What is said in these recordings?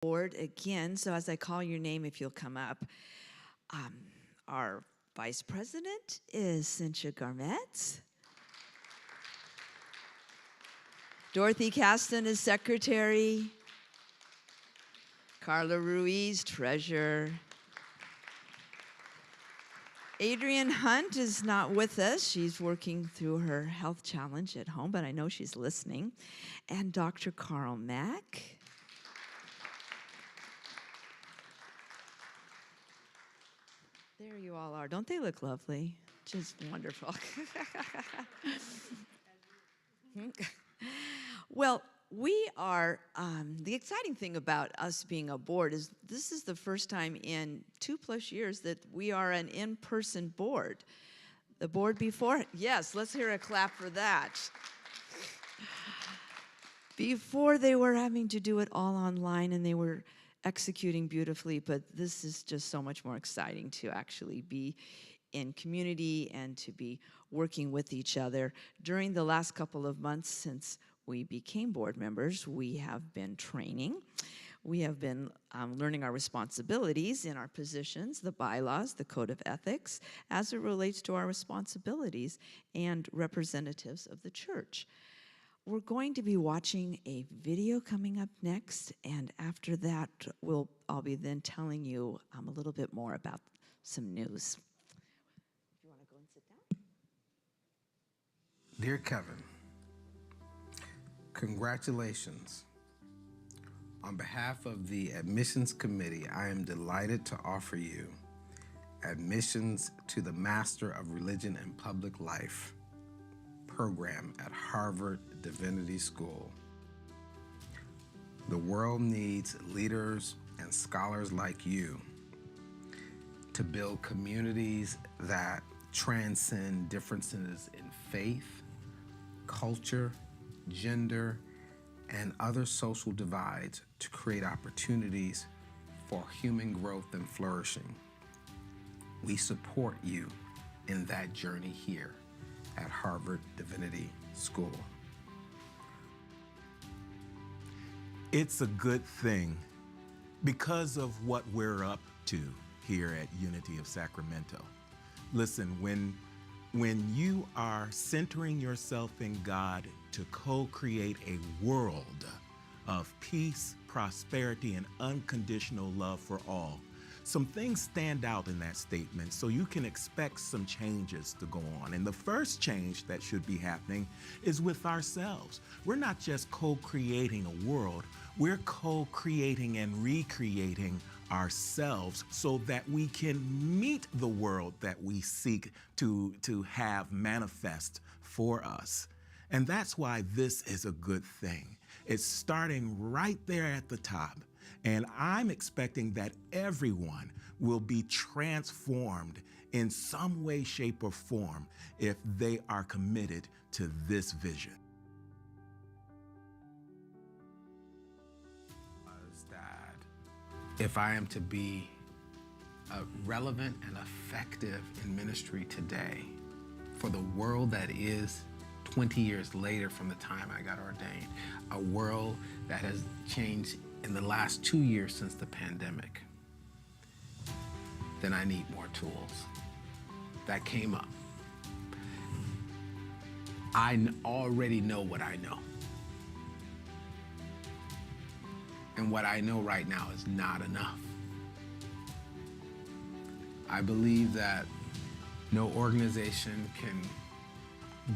board again. So as I call your name, if you'll come up. Our vice president is Cynthia Garmett. Dorothy Caston is secretary. Carla Ruiz, treasurer. Adrienne Hunt is not with us. She's working through her health challenge at home, but I know she's listening. And Dr. Carl Mack. There you all are. Don't they look lovely? Just wonderful. Well, we are, the exciting thing about us being a board is this is the first time in 2+ years that we are an in-person board. The board before, yes, let's hear a clap for that. Before they were having to do it all online and they were executing beautifully, but this is just so much more exciting to actually be in community and to be working with each other. During the last couple of months since we became board members, we have been training. We have been learning our responsibilities in our positions, the bylaws, the code of ethics, as it relates to our responsibilities and representatives of the church. We're going to be watching a video coming up next, and after that, I'll be then telling you a little bit more about some news. If you want to go and sit down. Dear Kevin, congratulations. On behalf of the Admissions Committee, I am delighted to offer you admissions to the Master of Religion and Public Life program at Harvard Divinity School. The world needs leaders and scholars like you to build communities that transcend differences in faith, culture, gender, and other social divides to create opportunities for human growth and flourishing. We support you in that journey here at Harvard Divinity School. It's a good thing because of what we're up to here at Unity of Sacramento. Listen, when you are centering yourself in God to co-create a world of peace, prosperity, and unconditional love for all, some things stand out in that statement, so you can expect some changes to go on. And the first change that should be happening is with ourselves. We're not just co-creating a world, we're co-creating and recreating ourselves so that we can meet the world that we seek to have manifest for us. And that's why this is a good thing. It's starting right there at the top. And I'm expecting that everyone will be transformed in some way, shape, or form if they are committed to this vision. That if I am to be relevant and effective in ministry today for the world that is 20 years later from the time I got ordained, a world that has changed in the last 2 years since the pandemic, then I need more tools. That came up. I already know what I know. And what I know right now is not enough. I believe that no organization can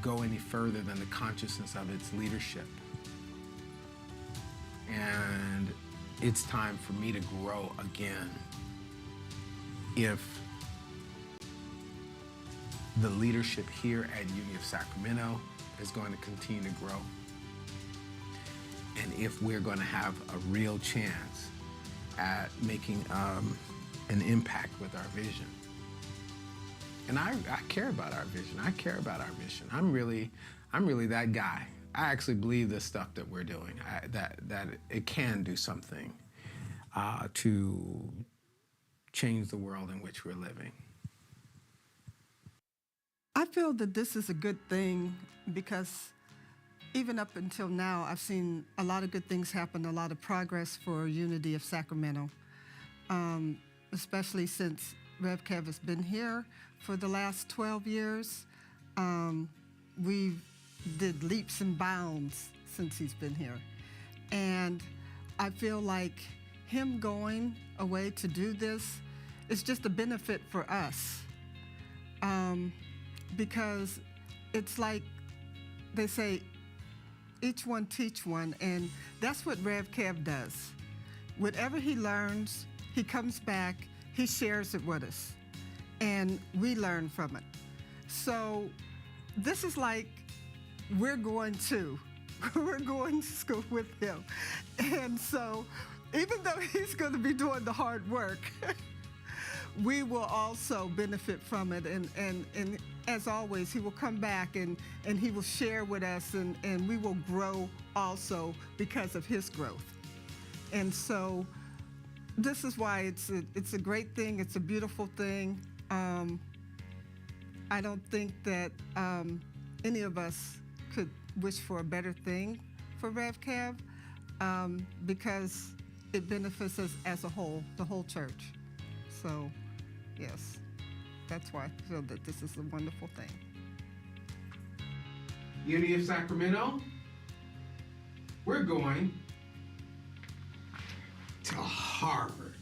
go any further than the consciousness of its leadership. And it's time for me to grow again. If the leadership here at Unity of Sacramento is going to continue to grow, and if we're going to have a real chance at making an impact with our vision. And I care about our vision. I care about our mission. I'm really that guy. I actually believe the stuff that we're doing, that it can do something to change the world in which we're living. I feel that this is a good thing because even up until now, I've seen a lot of good things happen, a lot of progress for Unity of Sacramento, especially since Rev Kev has been here for the last 12 years. We've did leaps and bounds since he's been here. And I feel like him going away to do this is just a benefit for us. Because it's like they say, each one teach one, and that's what Rev Kev does. Whatever he learns, he comes back, he shares it with us, and we learn from it. So this is like we're going to school with him. And so even though he's going to be doing the hard work, we will also benefit from it. And as always, he will come back and he will share with us, and we will grow also because of his growth. And so this is why it's a great thing. It's a beautiful thing. I don't think that any of us could wish for a better thing for Rev Kev, because it benefits us as a whole, the whole church. So, yes, that's why I feel that this is a wonderful thing. Unity of Sacramento, we're going to Harvard.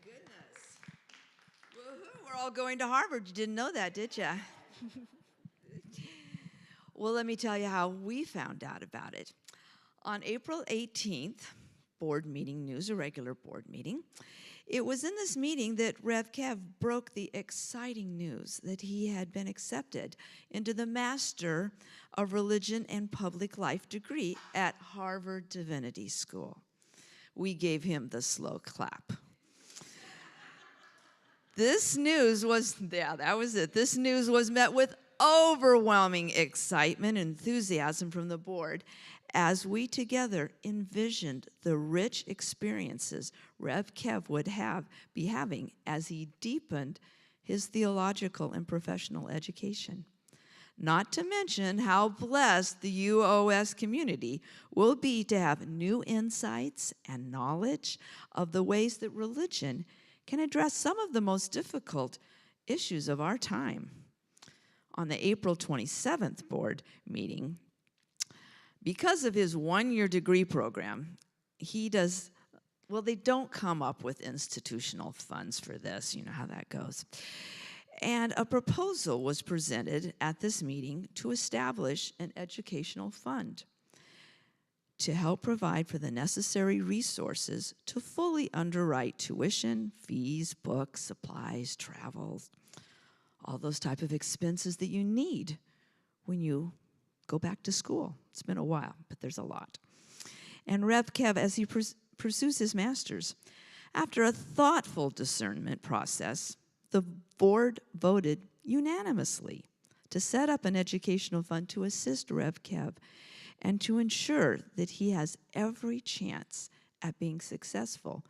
Goodness. Woohoo, we're all going to Harvard. You didn't know that, did you? Well, let me tell you how we found out about it. On April 18th, board meeting news, a regular board meeting, it was in this meeting that Rev Kev broke the exciting news that he had been accepted into the Master of Religion and Public Life degree at Harvard Divinity School. We gave him the slow clap. This news was, that was it. This news was met with overwhelming excitement and enthusiasm from the board as we together envisioned the rich experiences Rev Kev would be having as he deepened his theological and professional education. Not to mention how blessed the UOS community will be to have new insights and knowledge of the ways that religion can address some of the most difficult issues of our time. On the April 27th board meeting, because of his one-year degree program, they don't come up with institutional funds for this. You know how that goes. And a proposal was presented at this meeting to establish an educational fund to help provide for the necessary resources to fully underwrite tuition, fees, books, supplies, travel, all those type of expenses that you need when you go back to school. It's been a while, but there's a lot. And Rev Kev, as he pursues his master's, after a thoughtful discernment process, the board voted unanimously to set up an educational fund to assist Rev Kev and to ensure that he has every chance at being successful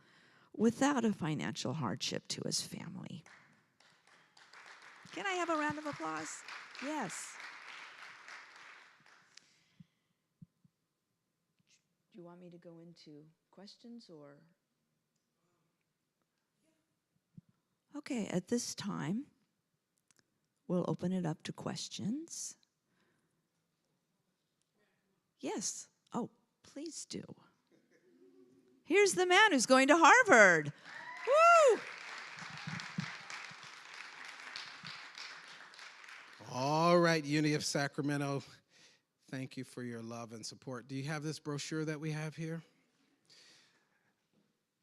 without a financial hardship to his family. Can I have a round of applause? Yes. Do you want me to go into questions or? Okay, at this time, we'll open it up to questions. Yes. Oh, please do. Here's the man who's going to Harvard. Woo! All right, Unity of Sacramento, thank you for your love and support. Do you have this brochure that we have here?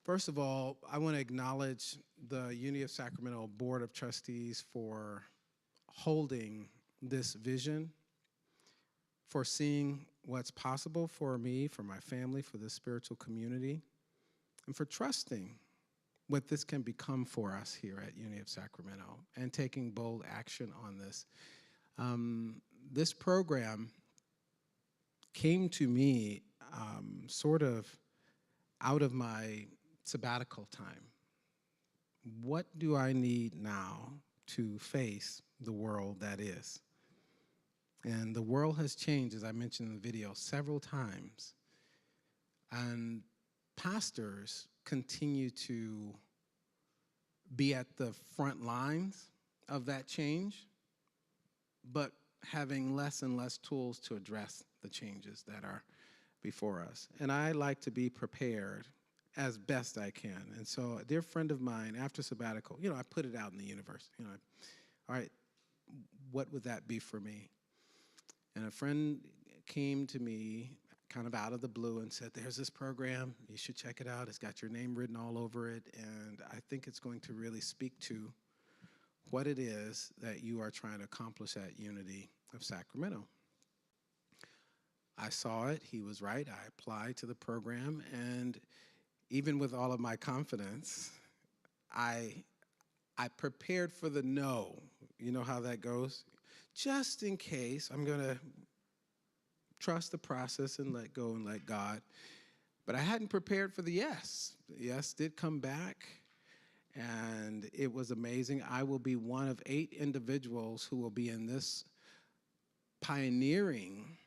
First of all, I want to acknowledge the Unity of Sacramento Board of Trustees for holding this vision, for seeing what's possible for me, for my family, for the spiritual community, and for trusting what this can become for us here at Unity of Sacramento and taking bold action on this. This program came to me sort of out of my sabbatical time. What do I need now to face the world that is? And the world has changed, as I mentioned in the video, several times. And pastors continue to be at the front lines of that change, but having less and less tools to address the changes that are before us. And I like to be prepared as best I can. And so a dear friend of mine, after sabbatical, I put it out in the universe. All right, what would that be for me? And a friend came to me kind of out of the blue and said, there's this program, you should check it out. It's got your name written all over it, and I think it's going to really speak to what it is that you are trying to accomplish at Unity of Sacramento. I saw it, he was right, I applied to the program, and even with all of my confidence, I prepared for the no. You know how that goes? Just in case, I'm gonna trust the process and let go and let God. But I hadn't prepared for the yes. The yes did come back, and it was amazing. I will be one of 8 individuals who will be in this pioneering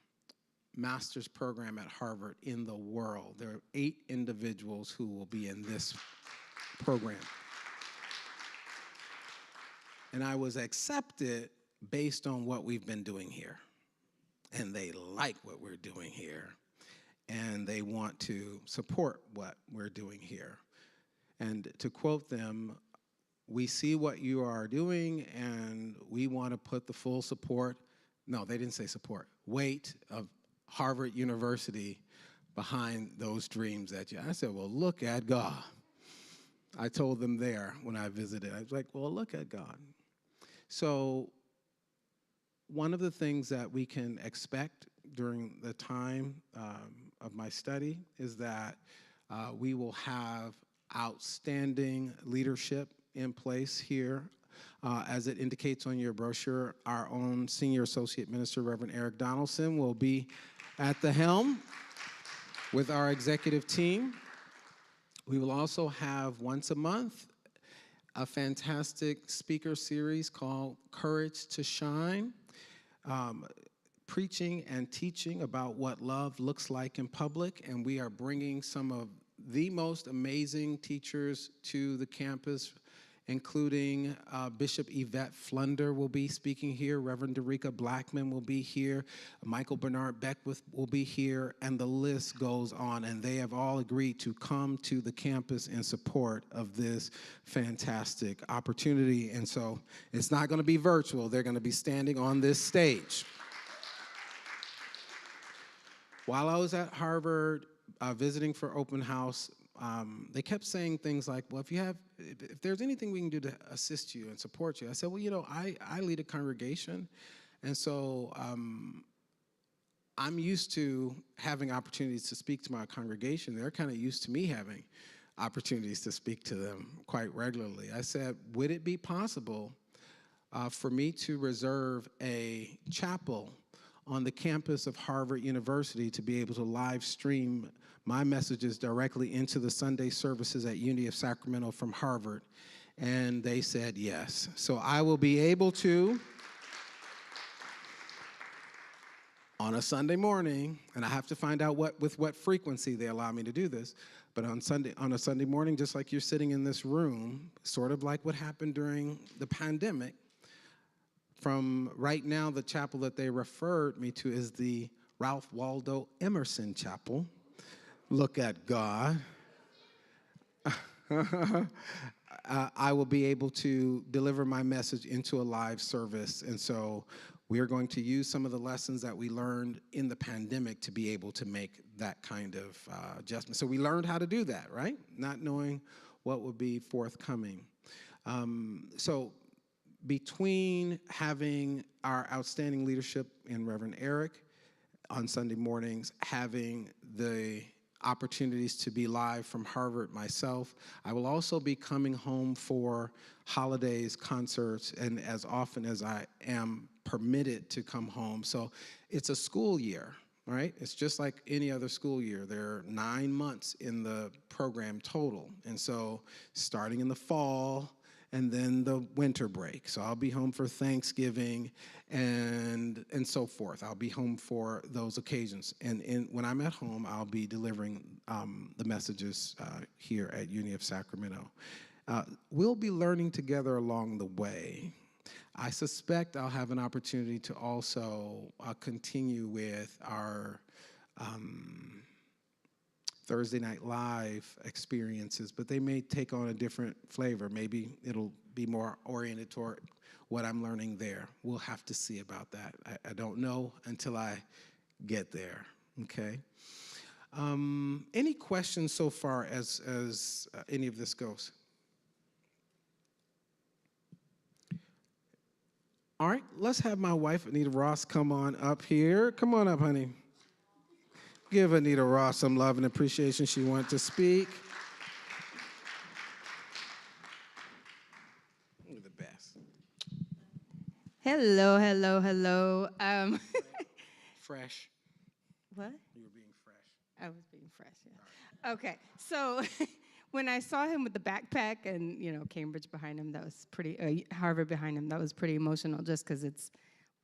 master's program at Harvard in the world. There are 8 individuals who will be in this program. And I was accepted based on what we've been doing here. And they like what we're doing here. And they want to support what we're doing here. And to quote them, we see what you are doing and we want to put the full support, no, they didn't say support, weight of Harvard University behind those dreams that you, I said, well, look at God. I told them there when I visited, I was like, well, look at God. So one of the things that we can expect during the time of my study is that we will have outstanding leadership in place here. As it indicates on your brochure, our own Senior Associate Minister, Reverend Eric Donaldson, will be at the helm with our executive team. We will also have once a month a fantastic speaker series called Courage to Shine, preaching and teaching about what love looks like in public, and we are bringing some of the most amazing teachers to the campus, including Bishop Yvette Flunder will be speaking here, Reverend Derica Blackman will be here, Michael Bernard Beckwith will be here, and the list goes on. And they have all agreed to come to the campus in support of this fantastic opportunity. And so it's not going to be virtual. They're going to be standing on this stage. While I was at Harvard visiting for open house, they kept saying things like, well, if there's anything we can do to assist you and support you. I said, well, I lead a congregation, and so I'm used to having opportunities to speak to my congregation. They're kind of used to me having opportunities to speak to them quite regularly. I said, would it be possible for me to reserve a chapel on the campus of Harvard University to be able to live stream my messages directly into the Sunday services at Unity of Sacramento from Harvard? And they said yes. So I will be able to, on a Sunday morning, and I have to find out with what frequency they allow me to do this, but on a Sunday morning, just like you're sitting in this room, sort of like what happened during the pandemic, from right now, the chapel that they referred me to is the Ralph Waldo Emerson Chapel. Look at God. I will be able to deliver my message into a live service. And so We are going to use some of the lessons that we learned in the pandemic to be able to make that kind of adjustment. So we learned how to do that, right? Not knowing what would be forthcoming. So between having our outstanding leadership in Reverend Eric on Sunday mornings, having the opportunities to be live from Harvard myself, I will also be coming home for holidays, concerts, and as often as I am permitted to come home. So it's a school year, right? It's just like any other school year. There are 9 months in the program total. And so starting in the fall, and then the winter break. So I'll be home for Thanksgiving and so forth. I'll be home for those occasions. And when I'm at home, I'll be delivering the messages here at Unity of Sacramento. We'll be learning together along the way. I suspect I'll have an opportunity to also continue with our Thursday Night Live experiences, but they may take on a different flavor. Maybe it'll be more oriented toward what I'm learning there. We'll have to see about that. I don't know until I get there, okay? Any questions so far as any of this goes? All right, let's have my wife, Anita Ross, come on up here. Come on up, honey. Give Anita Ross some love and appreciation. She wanted to speak. You're the best. Hello, hello, hello. Fresh. What? You were being fresh. I was being fresh, yeah. Okay, so when I saw him with the backpack and, Cambridge behind him, that was pretty, Harvard behind him, that was pretty emotional just because it's,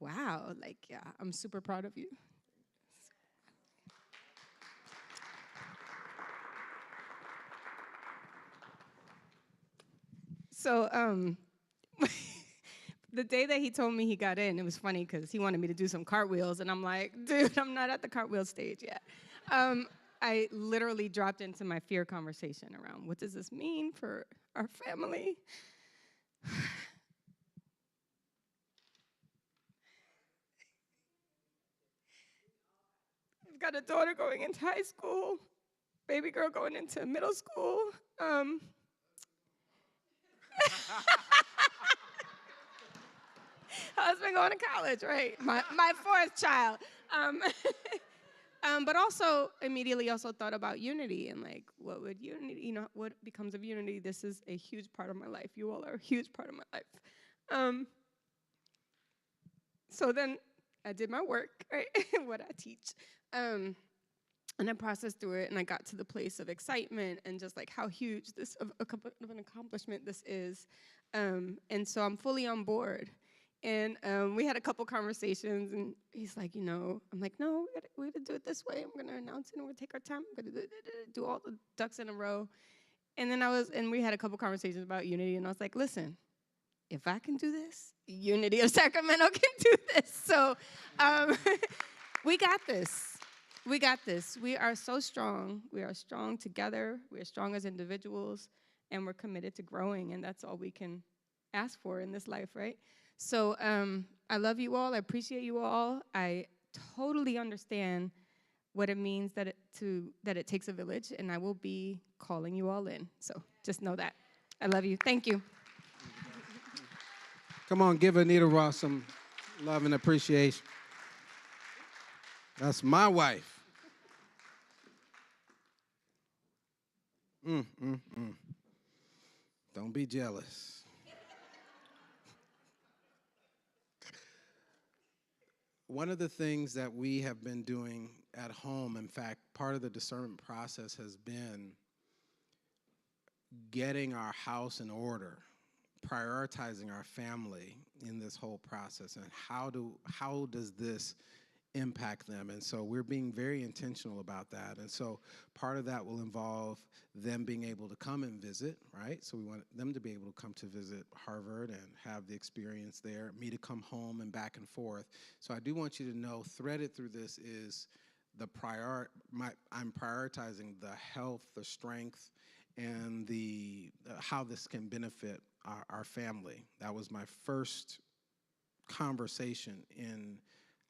wow, yeah, I'm super proud of you. So, the day that he told me he got in, it was funny because he wanted me to do some cartwheels, and I'm like, dude, I'm not at the cartwheel stage yet. I literally dropped into my fear conversation around, what does this mean for our family? I've got a daughter going into high school, baby girl going into middle school. Husband going to college, right? My fourth child. But also immediately also thought about unity and what would unity, what becomes of unity? This is a huge part of my life. You all are a huge part of my life. So then I did my work, right? What I teach. And I processed through it, and I got to the place of excitement and just how huge this of an accomplishment this is. And so I'm fully on board. And we had a couple conversations, and he's like, I'm like, no, we gotta do it this way. I'm gonna announce it, and we're gonna take our time. We're gonna do all the ducks in a row. And then we had a couple conversations about unity, and I was like, listen, if I can do this, Unity of Sacramento can do this. So we got this. We got this. We are so strong. We are strong together. We are strong as individuals, and we're committed to growing, and that's all we can ask for in this life, right? So I love you all. I appreciate you all. I totally understand what it means that it takes a village, and I will be calling you all in. So just know that. I love you. Thank you. Come on, give Anita Ross some love and appreciation. That's my wife. Don't be jealous. One of the things that we have been doing at home, in fact, part of the discernment process has been getting our house in order, prioritizing our family in this whole process, and how does this impact them. And so we're being very intentional about that. And so part of that will involve them being able to come and visit, right? So we want them to be able to come to visit Harvard and have the experience there, me to come home and back and forth. So I do want you to know, threaded through this is I'm prioritizing the health, the strength, and how this can benefit our family. That was my first conversation in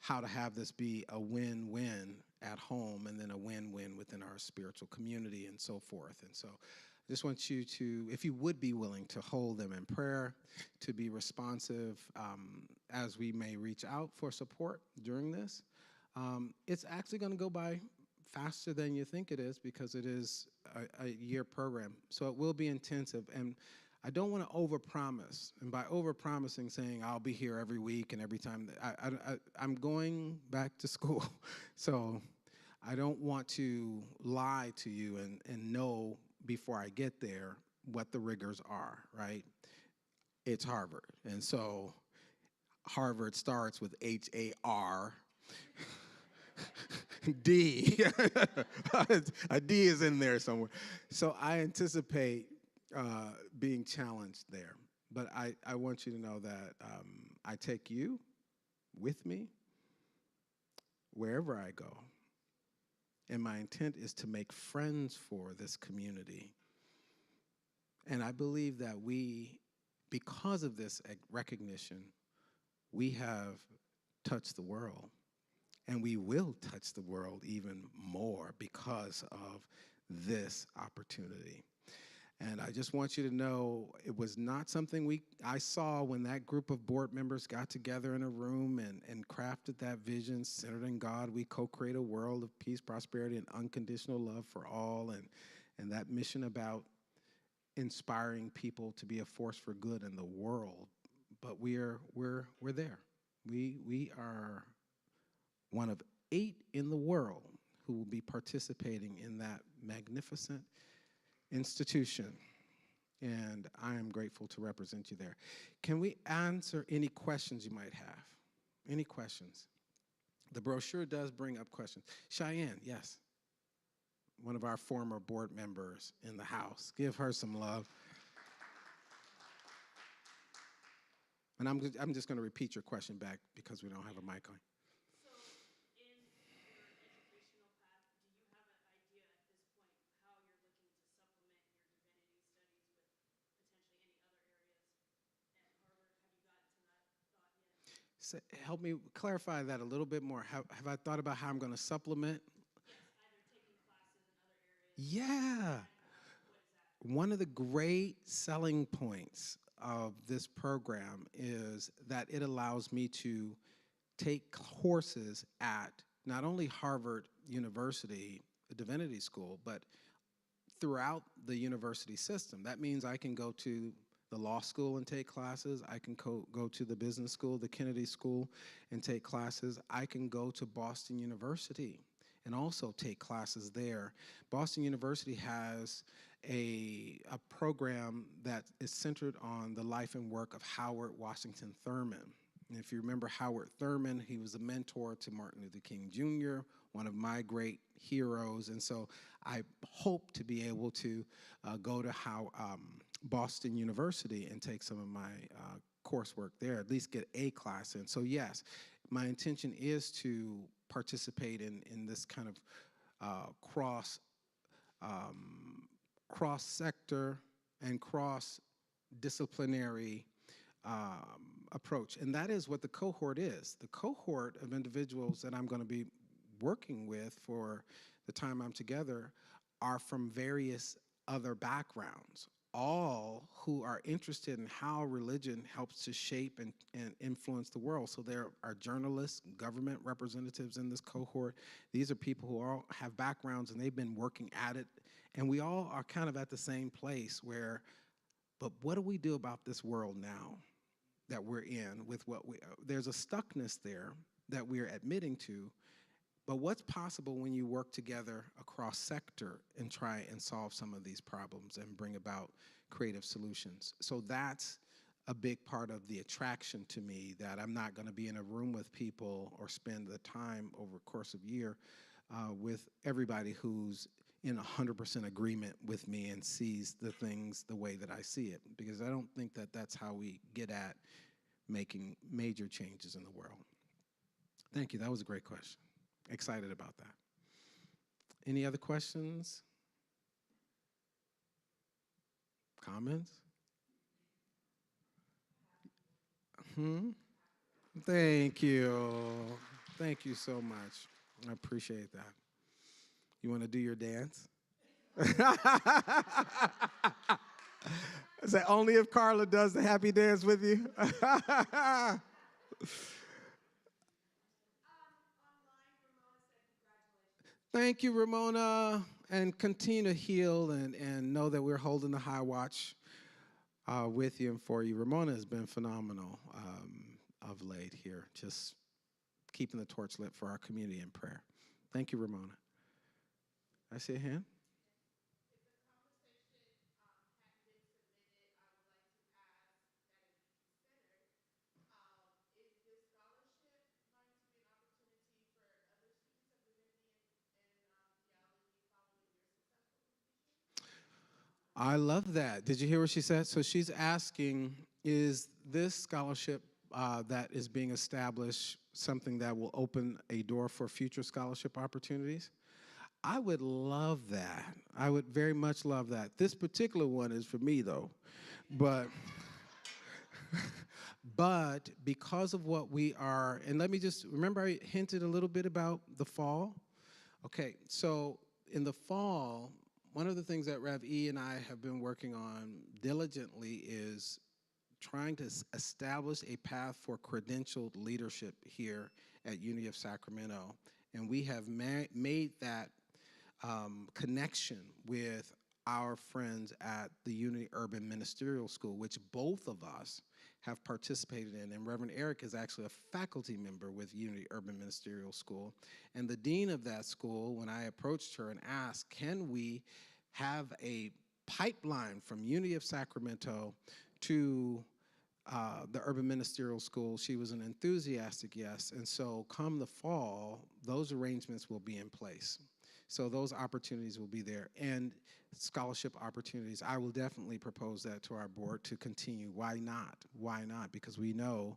how to have this be a win-win at home and then a win-win within our spiritual community and so forth. And so I just want you to, if you would be willing to hold them in prayer, to be responsive as we may reach out for support during this. It's actually going to go by faster than you think it is because it is a year program. So it will be intensive. And I don't want to overpromise. And by overpromising, saying I'll be here every week and every time, I'm going back to school. So I don't want to lie to you and know before I get there what the rigors are, right? It's Harvard. And so Harvard starts with H-A-R. D. A D is in there somewhere. So I anticipate being challenged there. But I want you to know that I take you with me wherever I go. And my intent is to make friends for this community. And I believe that we, because of this recognition, we have touched the world. And we will touch the world even more because of this opportunity. And I just want you to know it was not something I saw when that group of board members got together in a room and crafted that vision centered in God. We co-create a world of peace, prosperity, and unconditional love for all, and that mission about inspiring people to be a force for good in the world. But we're there. We are one of 8 in the world who will be participating in that magnificent institution. And I am grateful to represent you there. Can we answer any questions you might have? Any questions? The brochure does bring up questions. Cheyenne, yes. One of our former board members in the House. Give her some love. And I'm just going to repeat your question back because we don't have a mic on. So help me clarify that a little bit more. Have I thought about how I'm going to supplement? Yeah. One of the great selling points of this program is that it allows me to take courses at not only Harvard University, the Divinity School, but throughout the university system. That means I can go to the law school and take classes. I can go to the business school, the Kennedy School, and take classes. I can go to Boston University and also take classes there. Boston University has a program that is centered on the life and work of Howard Washington Thurman. And if you remember Howard Thurman, he was a mentor to Martin Luther King Jr., one of my great heroes. And so I hope to be able to go to Boston University and take some of my coursework there, at least get a class in. So yes, my intention is to participate in this kind of cross-sector and cross-disciplinary approach. And that is what the cohort is. The cohort of individuals that I'm going to be working with for the time I'm together are from various other backgrounds, all who are interested in how religion helps to shape and influence the world. So there are journalists, government representatives in this cohort. These are people who all have backgrounds and they've been working at it. And we all are kind of at the same place where, but what do we do about this world now that we're in with there's a stuckness there that we're admitting to, but what's possible when you work together across sector and try and solve some of these problems and bring about creative solutions? So that's a big part of the attraction to me, that I'm not going to be in a room with people or spend the time over the course of a year with everybody who's in 100% agreement with me and sees the things the way that I see it, because I don't think that that's how we get at making major changes in the world. Thank you. That was a great question. Excited about that. Any other questions? Comments? Thank you. Thank you so much. I appreciate that. You want to do your dance? I say only if Carla does the happy dance with you. Thank you, Ramona, and continue to heal and know that we're holding the high watch with you and for you. Ramona has been phenomenal of late here, just keeping the torch lit for our community in prayer. Thank you, Ramona. I see a hand. I love that. Did you hear what she said? So she's asking, is this scholarship that is being established something that will open a door for future scholarship opportunities? I would love that. I would very much love that. This particular one is for me, though. But, but because of what we are, and let me just, remember I hinted a little bit about the fall? Okay, so in the fall, one of the things that Rev E and I have been working on diligently is trying to establish a path for credentialed leadership here at Unity of Sacramento. And we have made that connection with our friends at the Unity Urban Ministerial School, which both of us have participated in. And Reverend Eric is actually a faculty member with Unity Urban Ministerial School. And the dean of that school, when I approached her and asked, can we have a pipeline from Unity of Sacramento to the Urban Ministerial School, she was an enthusiastic yes. And so come the fall, those arrangements will be in place. So those opportunities will be there. And scholarship opportunities, I will definitely propose that to our board to continue. Why not? Why not? Because we know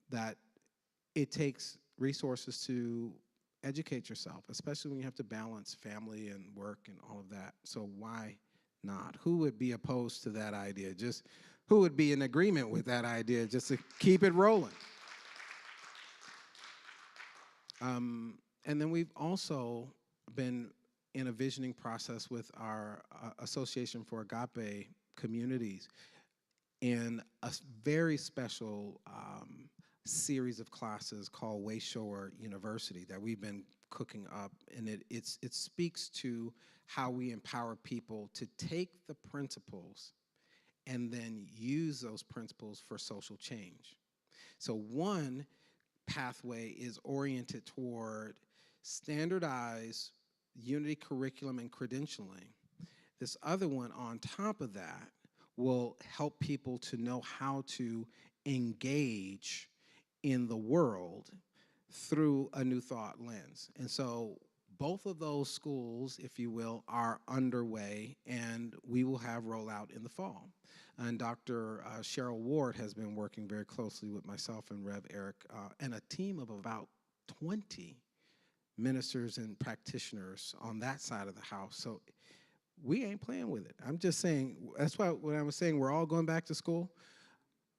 that it takes resources to educate yourself, especially when you have to balance family and work and all of that. So why not? Who would be opposed to that idea? Just who would be in agreement with that idea just to keep it rolling? And then we've also been in a visioning process with our Association for Agape Communities in a very special series of classes called Wayshore University that we've been cooking up, and it speaks to how we empower people to take the principles and then use those principles for social change. So one pathway is oriented toward standardized Unity curriculum and credentialing. This other one on top of that will help people to know how to engage in the world through a new thought lens. And so both of those schools, if you will, are underway, and we will have rollout in the fall. And Dr. Cheryl Ward has been working very closely with myself and Rev Eric and a team of about 20 ministers and practitioners on that side of the house. So we ain't playing with it. I'm just saying, that's why when I was saying we're all going back to school,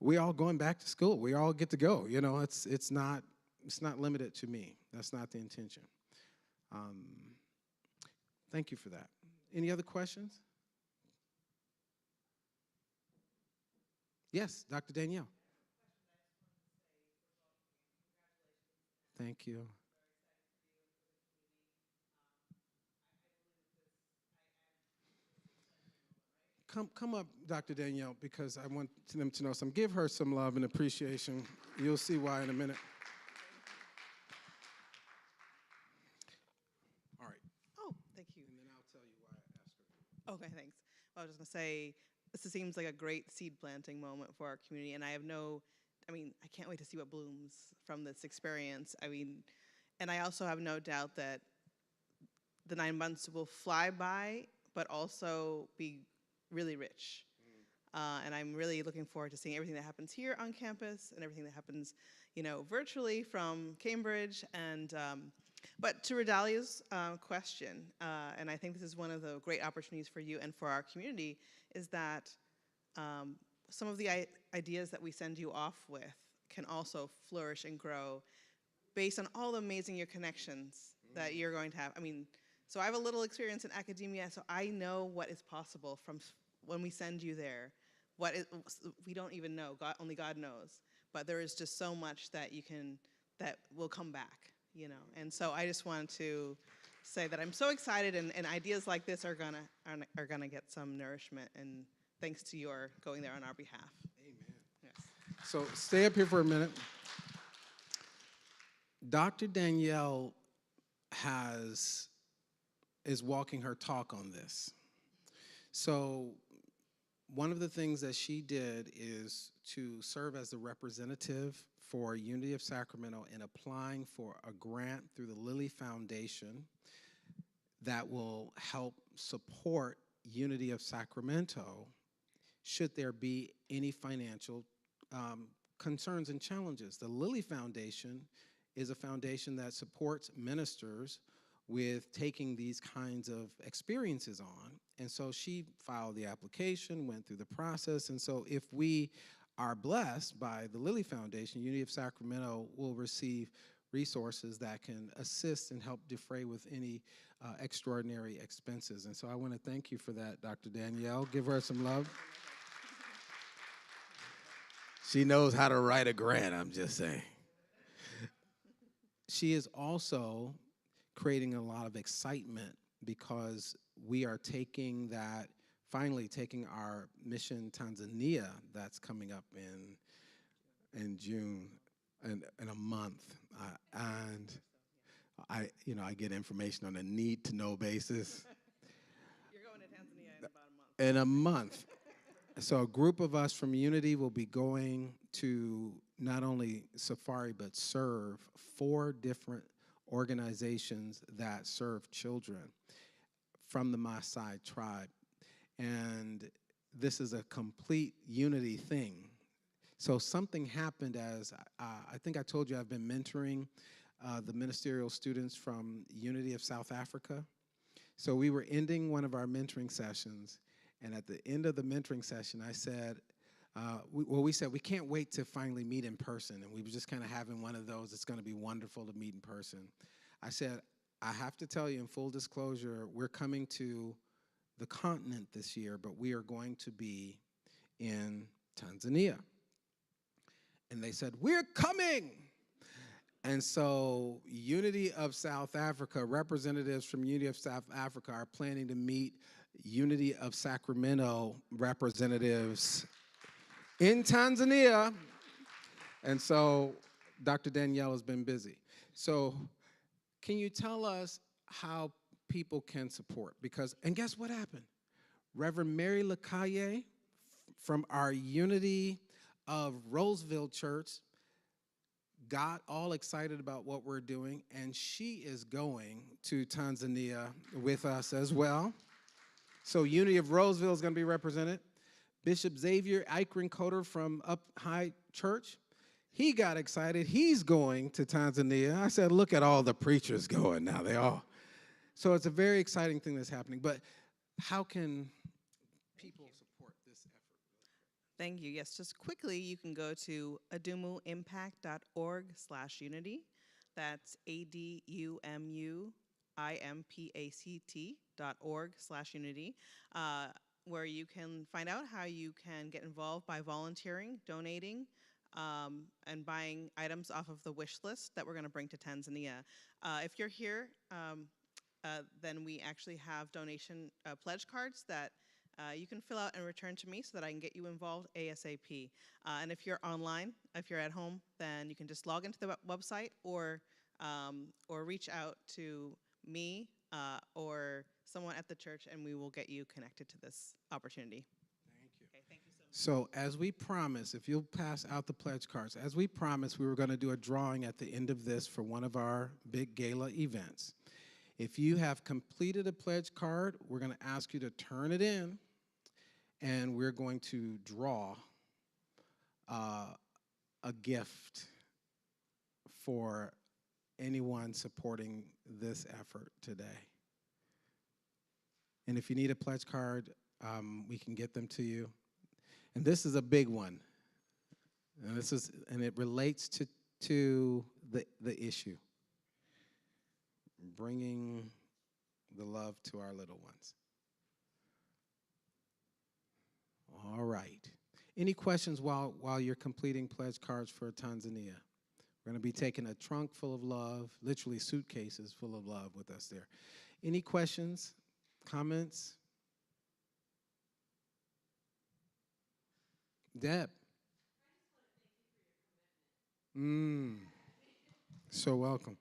we all going back to school. We all get to go. You know, it's not limited to me. That's not the intention. Thank you for that. Any other questions? Yes, Dr. Danielle. Thank you. Come up, Dr. Danielle, because I want them to know some. Give her some love and appreciation. You'll see why in a minute. All right. Oh, thank you. And then I'll tell you why I asked her. Okay, thanks. Well, I was just going to say, this seems like a great seed planting moment for our community, and I can't wait to see what blooms from this experience. And I also have no doubt that the 9 months will fly by, but also be really rich. And I'm really looking forward to seeing everything that happens here on campus and everything that happens, virtually from Cambridge. And but to Redalia's question, and I think this is one of the great opportunities for you and for our community, is that some of the ideas that we send you off with can also flourish and grow based on all the amazing your connections that you're going to have. I mean, so I have a little experience in academia, so I know what is possible from when we send you there. What is, we don't even know. God, only God knows. But there is just so much that you can, that will come back, you know. And so I just wanted to say that I'm so excited, and ideas like this are gonna get some nourishment, and thanks to your going there on our behalf. Amen. Yes. So stay up here for a minute. Dr. Danielle is walking her talk on this. So one of the things that she did is to serve as the representative for Unity of Sacramento in applying for a grant through the Lilly Foundation that will help support Unity of Sacramento should there be any financial concerns and challenges. The Lilly Foundation is a foundation that supports ministers with taking these kinds of experiences on. And so she filed the application, went through the process, and so if we are blessed by the Lilly Foundation, Unity of Sacramento will receive resources that can assist and help defray with any extraordinary expenses. And so I want to thank you for that, Dr. Danielle. Give her some love. She knows how to write a grant, I'm just saying. She is also creating a lot of excitement because we are finally taking our mission Tanzania that's coming up in June, in a month. And I get information on a need-to-know basis. You're going to Tanzania in about a month. In a month. So a group of us from Unity will be going to not only safari, but serve 4 different organizations that serve children from the Maasai tribe. And this is a complete Unity thing. So something happened as, I think I told you I've been mentoring the ministerial students from Unity of South Africa. So we were ending one of our mentoring sessions, and at the end of the mentoring session, I said, we said we can't wait to finally meet in person, and we were just kind of having one of those. It's going to be wonderful to meet in person. I said, I have to tell you in full disclosure, we're coming to the continent this year, but we are going to be in Tanzania. And they said, we're coming. And so Unity of South Africa, representatives from Unity of South Africa are planning to meet Unity of Sacramento representatives in Tanzania. And so Dr. Danielle has been busy. So can you tell us how people can support? And guess what happened? Reverend Mary Lacalle from our Unity of Roseville Church got all excited about what we're doing, and she is going to Tanzania with us as well. So Unity of Roseville is going to be represented. Bishop Xavier Eichrencoder from Up High Church, he got excited. He's going to Tanzania. I said, look at all the preachers going now. So it's a very exciting thing that's happening. But how can people support this effort? Thank you. Yes, just quickly, you can go to adumuimpact.org/unity. That's adumuimpact.org/unity, where you can find out how you can get involved by volunteering, donating, and buying items off of the wish list that we're going to bring to Tanzania. If you're here, then we actually have donation pledge cards that you can fill out and return to me so that I can get you involved ASAP. And if you're online, if you're at home, then you can just log into the website or reach out to me or someone at the church, and we will get you connected to this opportunity. Thank you. Okay, thank you so much. So as we promised, if you'll pass out the pledge cards, as we promised, we were going to do a drawing at the end of this for one of our big gala events. If you have completed a pledge card, we're going to ask you to turn it in, and we're going to draw a gift for anyone supporting this effort today. And if you need a pledge card, we can get them to you. And this is a big one. And it relates to the issue, bringing the love to our little ones. All right. Any questions while you're completing pledge cards for Tanzania? We're going to be taking a trunk full of love, literally suitcases full of love with us there. Any questions, comments? Deb. So welcome.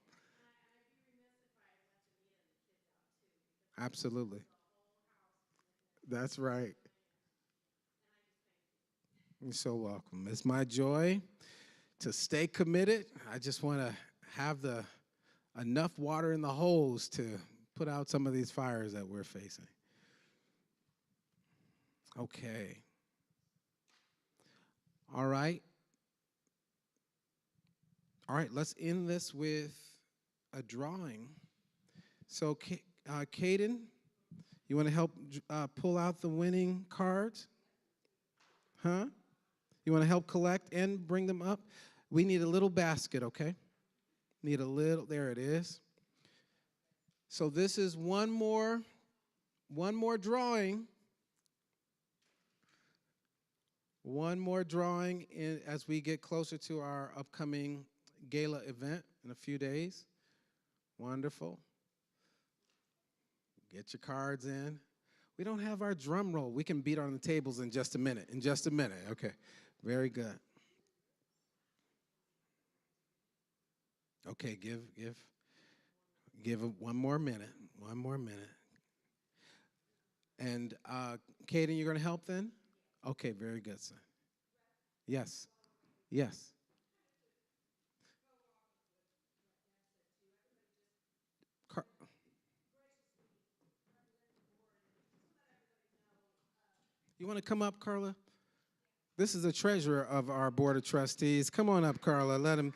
Absolutely. That's right. You're so welcome. It's my joy to stay committed. I just want to have enough water in the hose to put out some of these fires that we're facing. Okay. All right. All right, let's end this with a drawing. So, Caden, you want to help pull out the winning cards? Huh? You want to help collect and bring them up? We need a little basket, okay? Need a little, there it is. So this is one more drawing. One more drawing as we get closer to our upcoming gala event in a few days. Wonderful. Get your cards in. We don't have our drum roll. We can beat on the tables in just a minute. Okay. Very good. Okay, give one more minute. And Kaden, you're going to help then? Okay, very good, son. Yes. You want to come up, Carla? This is the treasurer of our board of trustees. Come on up, Carla. Let him.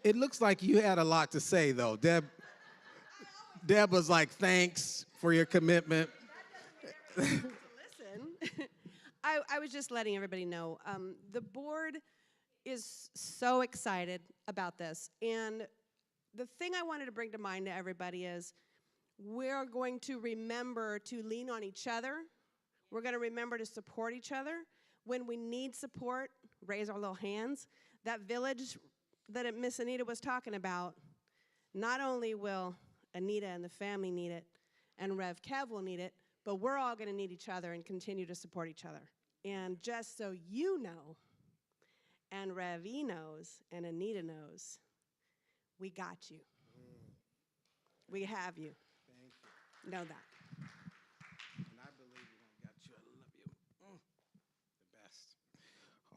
It looks like you had a lot to say, though. Deb was like, thanks for your commitment. Listen, I was just letting everybody know. The board is so excited about this. And the thing I wanted to bring to mind to everybody is we're going to remember to lean on each other. We're going to remember to support each other. When we need support, raise our little hands. That village that Miss Anita was talking about, not only will Anita and the family need it, and Rev Kev will need it, but we're all going to need each other and continue to support each other. And just so you know, and Rev E knows, and Anita knows, we got you. We have you. Thank you. Know that. And I believe you don't got you. I love you. The best.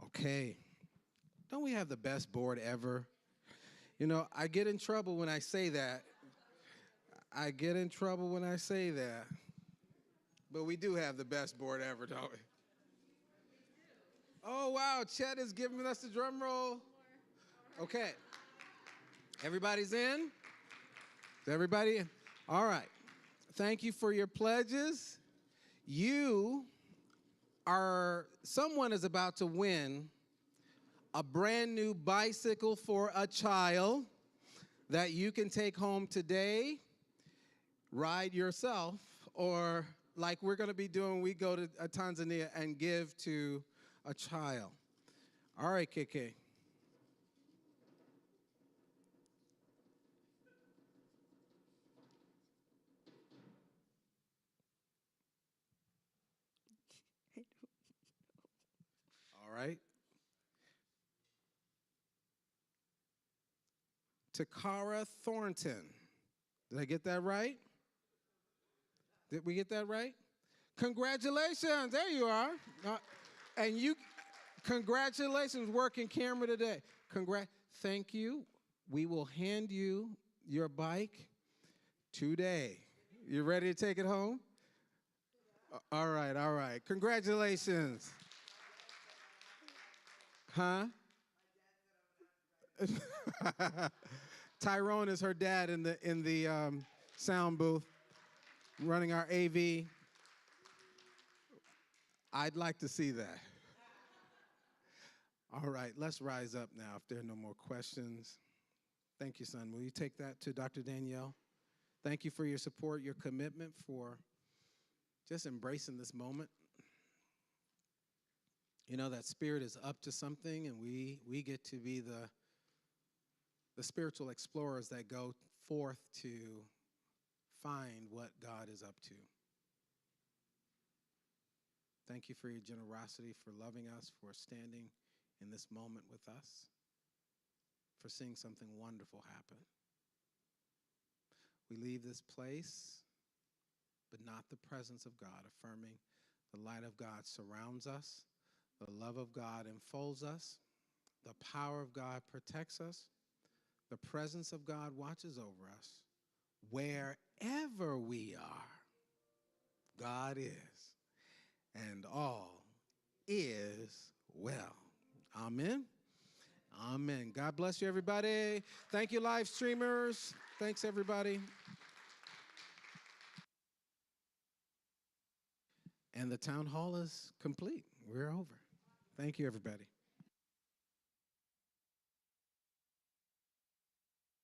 Okay. Don't we have the best board ever? You know, I get in trouble when I say that. But we do have the best board ever, don't we? Oh, wow. Chet is giving us the drum roll. Okay. Everybody's in? Is everybody in? All right. Thank you for your pledges. Someone is about to win a brand new bicycle for a child that you can take home today, ride yourself, or like we're going to be doing, we go to Tanzania and give to a child. All right, KK. All right. Takara Thornton. Did I get that right? Did we get that right? Congratulations. There you are. Congratulations, working camera today. Thank you. We will hand you your bike today. You ready to take it home? All right. Congratulations. Huh? Tyrone is her dad in the sound booth, running our AV. I'd like to see that. All right, let's rise up now if there are no more questions. Thank you, son. Will you take that to Dr. Danielle? Thank you for your support, your commitment, for just embracing this moment. You know, that Spirit is up to something, and we get to be the spiritual explorers that go forth to find what God is up to. Thank you for your generosity, for loving us, for standing in this moment with us, for seeing something wonderful happen. We leave this place, but not the presence of God, affirming the light of God surrounds us, the love of God enfolds us, the power of God protects us, the presence of God watches over us. Wherever we are, God is, and all is well. Amen. Amen. God bless you, everybody. Thank you, live streamers. Thanks, everybody. And the town hall is complete. We're over. Thank you, everybody.